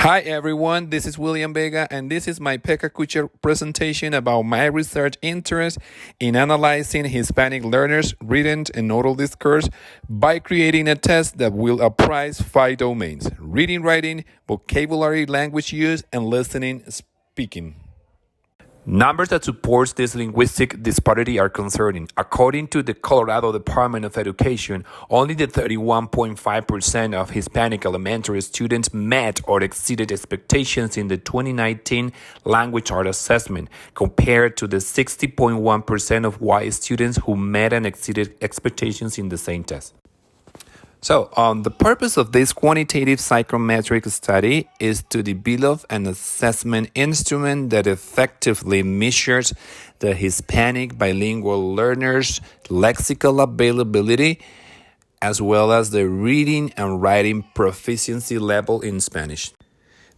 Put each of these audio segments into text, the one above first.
Hi everyone, this is William Vega and this is my Pecha Cucha presentation about my research interest in analyzing Hispanic learners' written and oral discourse by creating a test that will apprise 5 domains: reading, writing, vocabulary, language use, and listening, speaking. Numbers that support this linguistic disparity are concerning. According to the Colorado Department of Education, only the 31.5% of Hispanic elementary students met or exceeded expectations in the 2019 Language Art Assessment, compared to the 60.1% of white students who met and exceeded expectations in the same test. So, the purpose of this quantitative psychometric study is to develop an assessment instrument that effectively measures the Hispanic bilingual learners' lexical availability, as well as the reading and writing proficiency level in Spanish.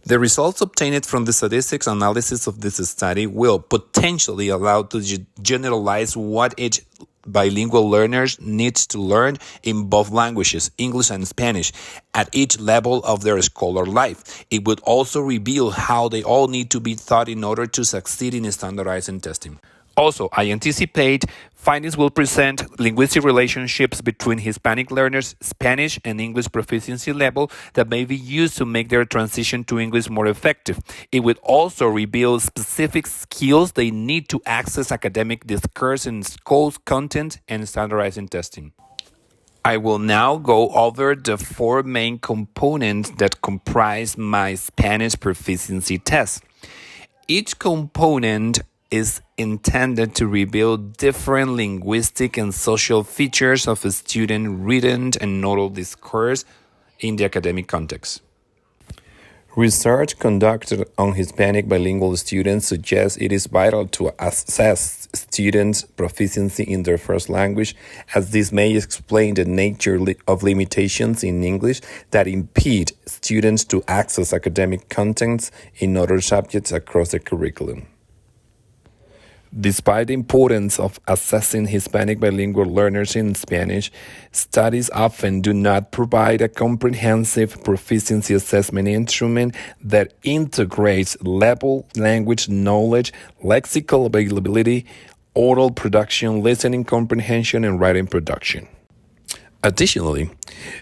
The results obtained from the statistics analysis of this study will potentially allow to generalize what each bilingual learners needs to learn in both languages, English and Spanish, at each level of their scholar life. It would also reveal how they all need to be taught in order to succeed in standardizing testing. Also, I anticipate findings will present linguistic relationships between Hispanic learners' Spanish and English proficiency level that may be used to make their transition to English more effective. It will also reveal specific skills they need to access academic discourse in schools, content, and standardizing testing. I will now go over the 4 main components that comprise my Spanish proficiency test. Each component is intended to reveal different linguistic and social features of a student written and oral discourse in the academic context. Research conducted on Hispanic bilingual students suggests it is vital to assess students' proficiency in their first language, as this may explain the nature of limitations in English that impede students to access academic contents in other subjects across the curriculum. Despite the importance of assessing Hispanic bilingual learners in Spanish, studies often do not provide a comprehensive proficiency assessment instrument that integrates language knowledge, lexical availability, oral production, listening comprehension, and writing production. Additionally,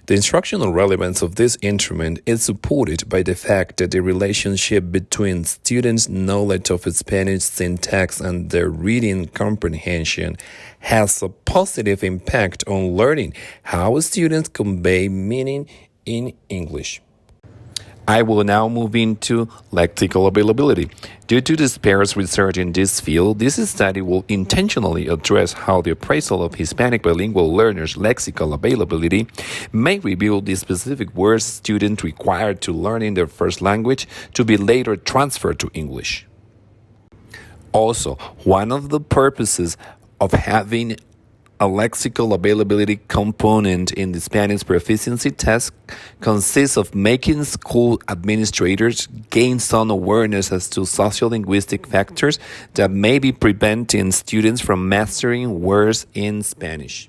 the instructional relevance of this instrument is supported by the fact that the relationship between students' knowledge of Spanish syntax and their reading comprehension has a positive impact on learning how students convey meaning in English. I will now move into lexical availability. Due to the sparse research in this field, this study will intentionally address how the appraisal of Hispanic bilingual learners' lexical availability may reveal the specific words students require to learn in their first language to be later transferred to English. Also, one of the purposes of having a lexical availability component in the Spanish proficiency test consists of making school administrators gain some awareness as to sociolinguistic factors that may be preventing students from mastering words in Spanish.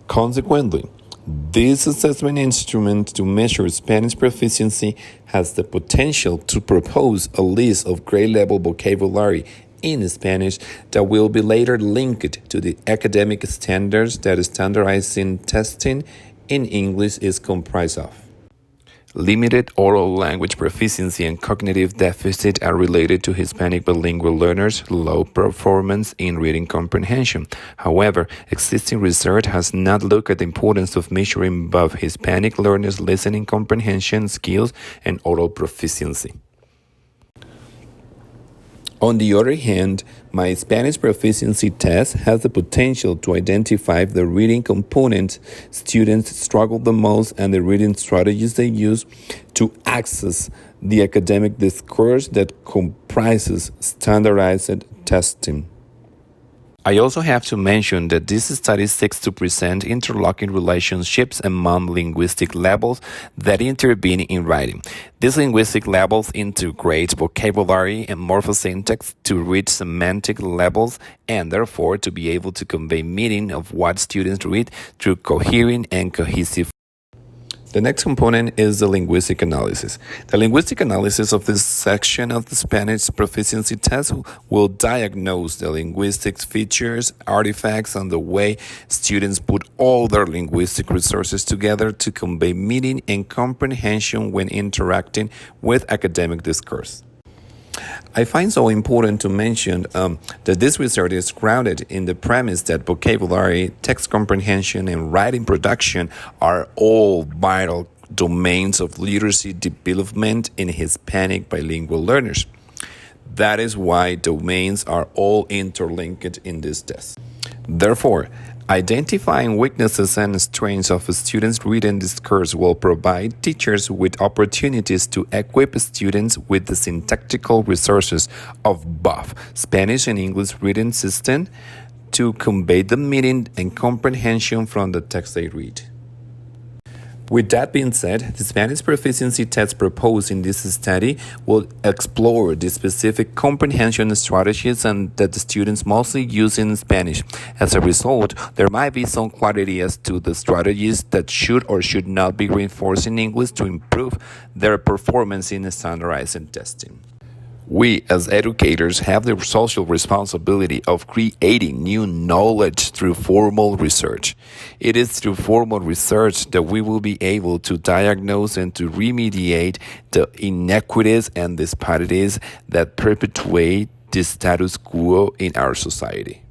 Consequently, this assessment instrument to measure Spanish proficiency has the potential to propose a list of grade-level vocabulary in Spanish that will be later linked to the academic standards that standardizing testing in English is comprised of. Limited oral language proficiency and cognitive deficit are related to Hispanic bilingual learners' low performance in reading comprehension. However, existing research has not looked at the importance of measuring both Hispanic learners' listening comprehension skills and oral proficiency. On the other hand, my Spanish proficiency test has the potential to identify the reading components students struggle the most and the reading strategies they use to access the academic discourse that comprises standardized testing. I also have to mention that this study seeks to present interlocking relationships among linguistic levels that intervene in writing. These linguistic levels integrate vocabulary and morphosyntax to reach semantic levels and therefore to be able to convey meaning of what students read through coherent and cohesive. The next component is the linguistic analysis. The linguistic analysis of this section of the Spanish proficiency test will diagnose the linguistic features, artifacts, and the way students put all their linguistic resources together to convey meaning and comprehension when interacting with academic discourse. I find so important to mention that this research is grounded in the premise that vocabulary, text comprehension, and writing production are all vital domains of literacy development in Hispanic bilingual learners. That is why domains are all interlinked in this test. Therefore, identifying weaknesses and strengths of a student's reading discourse will provide teachers with opportunities to equip students with the syntactical resources of both Spanish and English reading system to convey the meaning and comprehension from the text they read. With that being said, the Spanish proficiency test proposed in this study will explore the specific comprehension strategies and that the students mostly use in Spanish. As a result, there might be some clarity as to the strategies that should or should not be reinforced in English to improve their performance in standardized testing. We, as educators, have the social responsibility of creating new knowledge through formal research. It is through formal research that we will be able to diagnose and to remediate the inequities and disparities that perpetuate the status quo in our society.